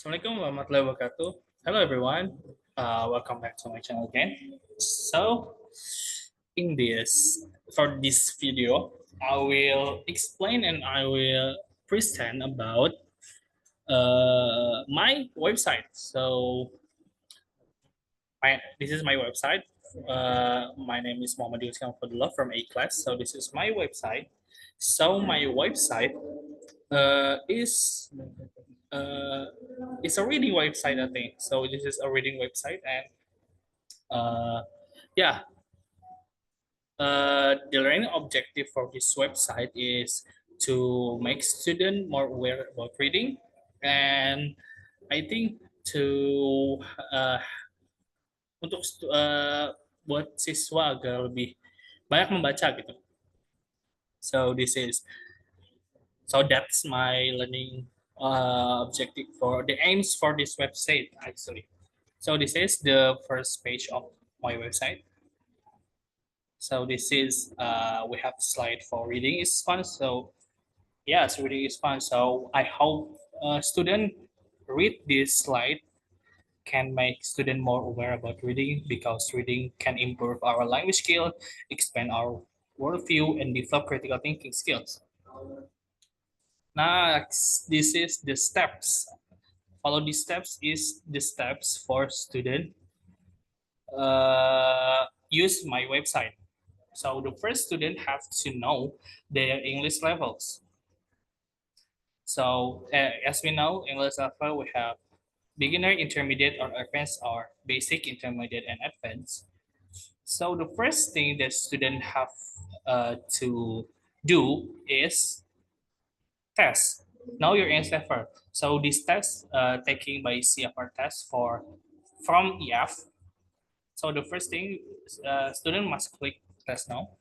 Assalamualaikum warahmatullahi wabarakatuh. Hello everyone. Welcome back to my channel again. So, in this video, I will explain and I will present about my website. So, this is my website. My name is Muhammad Yusuf Fadullah from A Class. So, this is my website. So, my website is it's a reading website, I think. So this is a reading website, and yeah, the learning objective for this website is to make student more aware about reading, and I think to uh, untuk buat siswa agar lebih banyak membaca gitu. So that's my learning objective for the aims for this website actually. So this is the first page of my website. So this is we have slide for reading is fun. So yes, reading is fun. So I hope student read this slide can make student more aware about reading, because reading can improve our language skill, expand our worldview, and develop critical thinking skills. Next, this is the steps. Follow these steps is the steps for student use my website. So the first student have to know their English levels. So as we know, English level we have beginner, intermediate, or advanced, or basic, intermediate, and advanced. So the first thing that student have to do is test. Know your English level. So this test taken by CFR test from EF. So the first thing, student must click test now.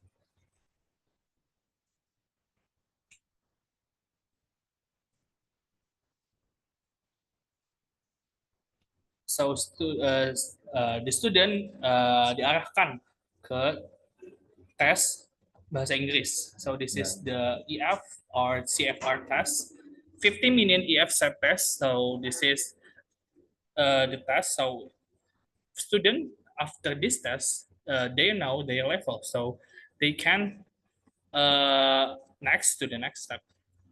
So the student diarahkan ke tes bahasa Inggris. So this is the EF or CFR test. 15-minute EF set test. So this is the test. So student after this test, they know their level. So they can next to the next step.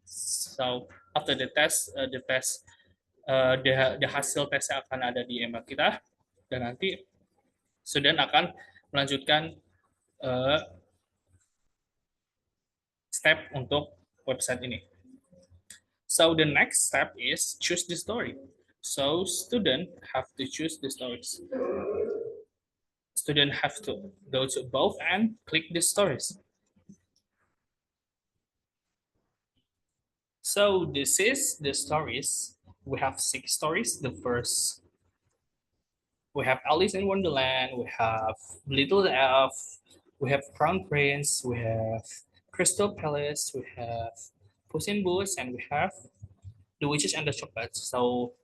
So after the test the hasil tesnya akan ada di email kita, dan nanti student akan melanjutkan step untuk website ini. So the next step is choose the story. So student have to choose the stories. Student have to go to both and click the stories. So this is the stories. We have 6 stories. The first, we have Alice in Wonderland, we have Little Elf, we have Crown Prince, we have Crystal Palace, we have Puss in Boots, and we have The Witches and the Chocolates. So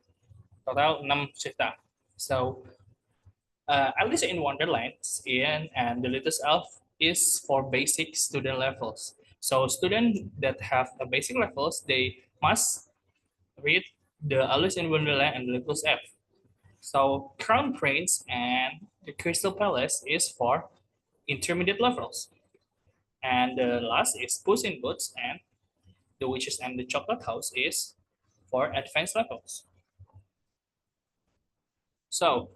total 6 cerita. So Alice in Wonderland and The Little Elf is for basic student levels. So students that have a basic levels, they must read the Alice in Wonderland and The Little Elf. So Crown Prince and the Crystal Palace is for intermediate levels. And the last is Puss in Boots and The Witches and the Chocolate House is for advanced levels. So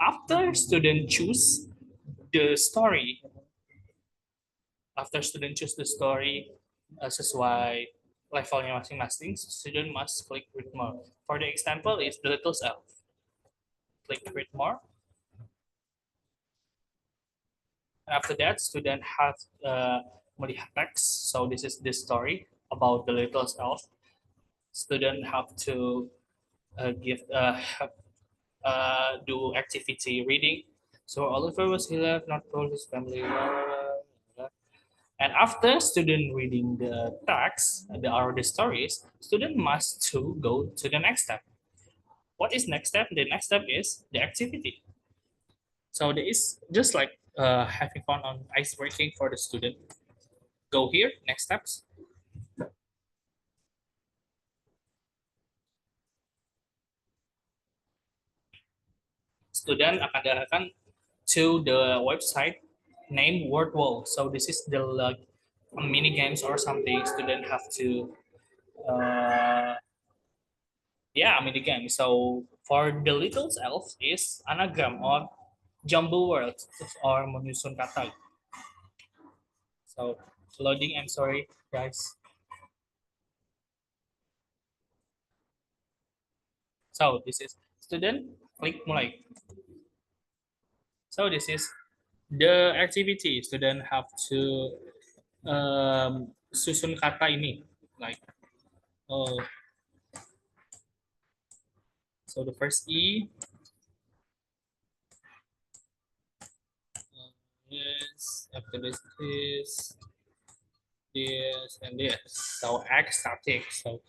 after student choose the story, sesuai levelnya masing-masing, student must click read more. For the example is The Little Elf. Click read more. After that, student have melihat text. So this is the story about the little elf. Student have to do activity reading. So Oliver was he left, not told his family. And after student reading the text, the stories, student must to go to the next step. What is next step? The next step is the activity. So there is just like having fun on ice breaking for the student. Go here, next steps. student akan diarahkan to the website named Word Wall. So this is the like mini games or something student have to yeah, mini game. So for the little elf is anagram or jumble words or menyusun kata. So loading, I'm sorry guys. So this is student klik mulai. So this is the activity student have to susun kata ini like oh, so the first E is after this and this. So X static. So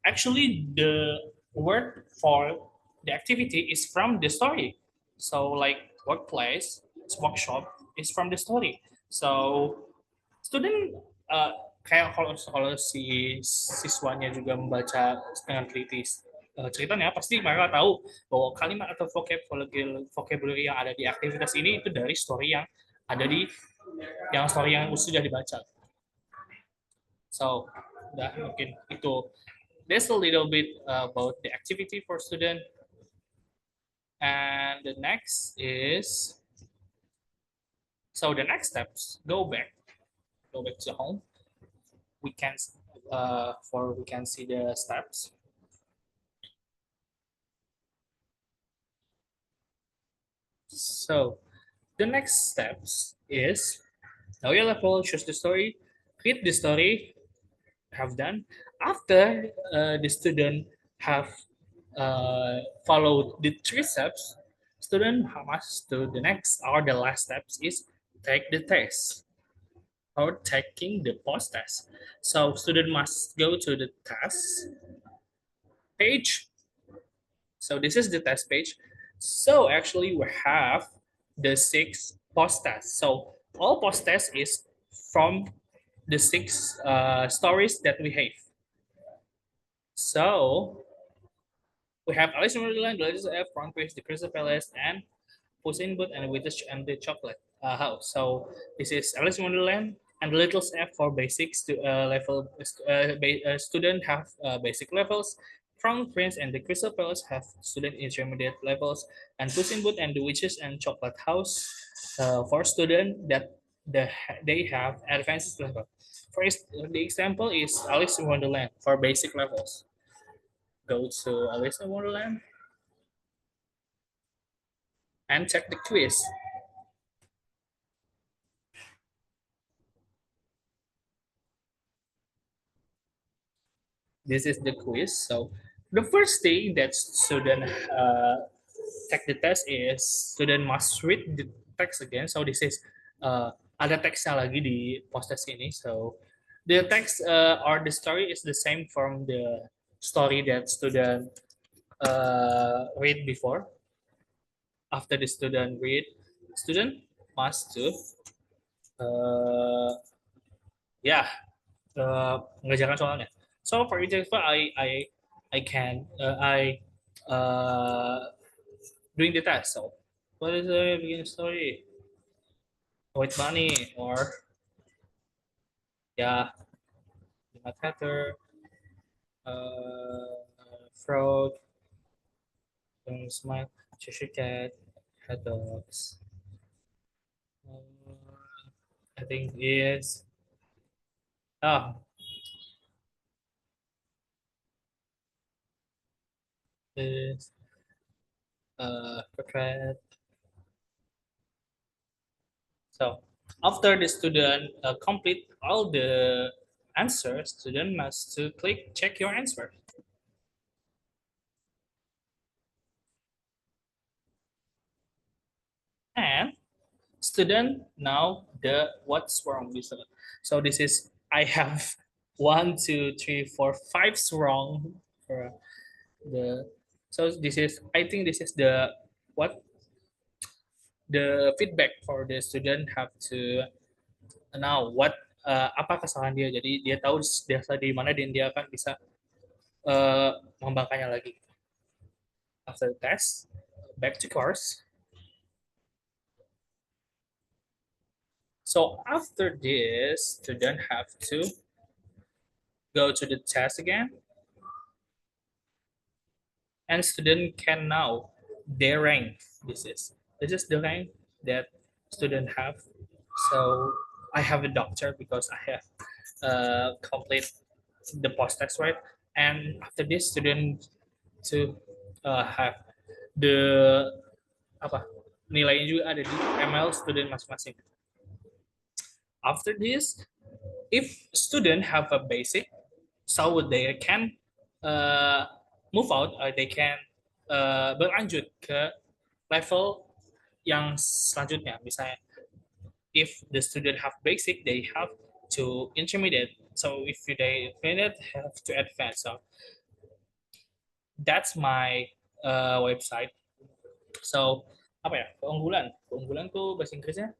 actually the word for the activity is from the story. So like workplace, workshop is from the story. So student kayak kalau si siswanya juga membaca dengan teliti ceritanya pasti mereka tahu bahwa kalimat atau vocabulary yang ada di aktivitas ini itu dari story yang ada di yang story yang sudah dibaca. So udah mungkin itu. That's a little bit about the activity for student. And the next is, so the next steps, go back to home. We can, we can see the steps. So the next steps is, know your level, choose the story, read the story, have done. After the student have followed the 3 steps, student must do the next or the last steps is take the test or taking the post test. So student must go to the test page. So this is the test page. So actually we have the 6 post tests. So all post tests is from the 6 stories that we have. So we have Alice in Wonderland, The Legends of F, Front Page, The Crystal Palace, and Puss in Boot and Witch and the Chocolate House. So this is Alice in Wonderland and The Little F for basics to level student have basic levels. Crown Prince and the Crystal Palace have student intermediate levels, and Puss in Boot and the Witches and Chocolate House for student that they have advanced level. First, the example is Alice in Wonderland for basic levels. Go to Alice in Wonderland and check the quiz. This is the quiz. So the first thing that student take the test is student must read the text again. So this is ada teksnya lagi di post test ini. So the text or the story is the same from the story that student read before. After the student read, student must to mengerjakan soalnya. So for example, I can doing the test. So what is the beginning story? With money or yeah, Mad Hatter, Frog, Smile, Cheshire Cat, Hot Dogs. I think it's ah is portrait. So after the student complete all the answers, student must to click check your answer. And student now the what's wrong with it. So this is I have 1, 2, 3, 4, 5 wrong for the so this is I think this is the what the feedback for the student have to know what apa kesalahan dia, jadi dia tahu dasar di mana dan dia akan bisa mengembangkannya lagi. After the test, back to course. So after this, student have to go to the test again, and student can now their rank. This is the rank that student have. So I have a doctor because I have complete the post test, right? And after this, student to have the apa nilainya juga ada di ML student masing-masing. After this, if student have a basic, so they can uh, move out, they can berlanjut ke level yang selanjutnya. Misalnya, if the student have basic, they have to intermediate. So if they intermediate, have to advance. So that's my website. So apa ya, keunggulan tuh bahasa Inggrisnya.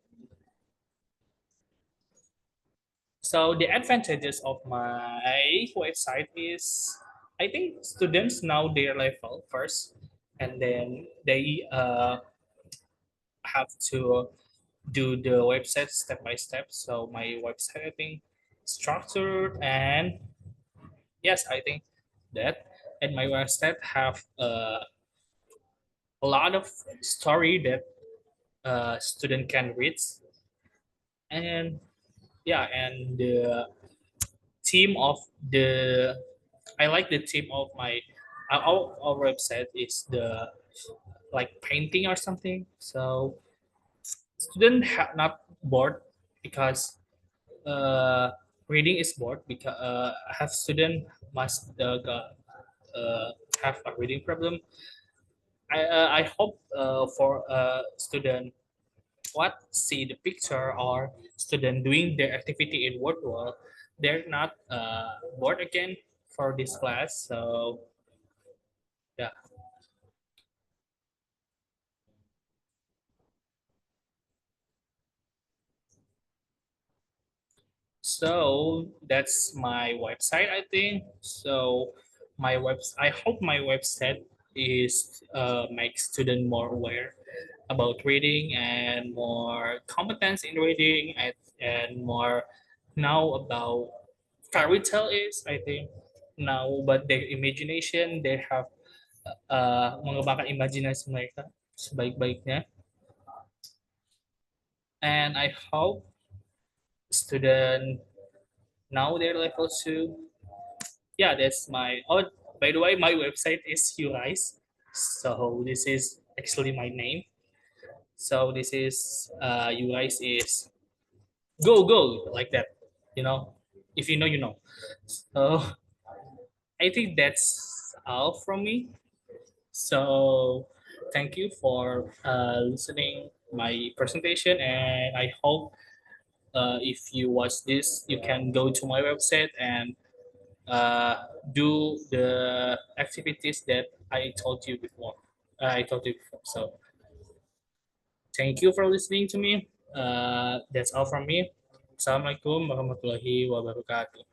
So the advantages of my website is, I think students know their level first, and then they have to do the website step by step. So my website, I think, structured, and yes, I think that, and my website have a lot of story that student can read, and yeah, and the theme of the I like the theme of my our website is the like painting or something. So student not bored because uh, reading is bored because have student must have a reading problem. I hope for student what see the picture or student doing their activity in word world, they're not bored again for this class. So yeah, so that's my website, I think. So my webs I hope my website is make student more aware about reading and more competence in reading, and more now about fairy tale is, I think, now, but their imagination, they have mengembangkan imajinasi mereka sebaik-baiknya. And I hope student now their level 2. Yeah, that's my, oh, by the way, my website is Urise. So this is actually my name. So this is Urise is go go like that, you know. If you know, you know. So I think that's all from me. So thank you for listening my presentation, and I hope if you watch this, you can go to my website and do the activities that I told you before. So thank you for listening to me. That's all from me. Assalamualaikum warahmatullahi wabarakatuh.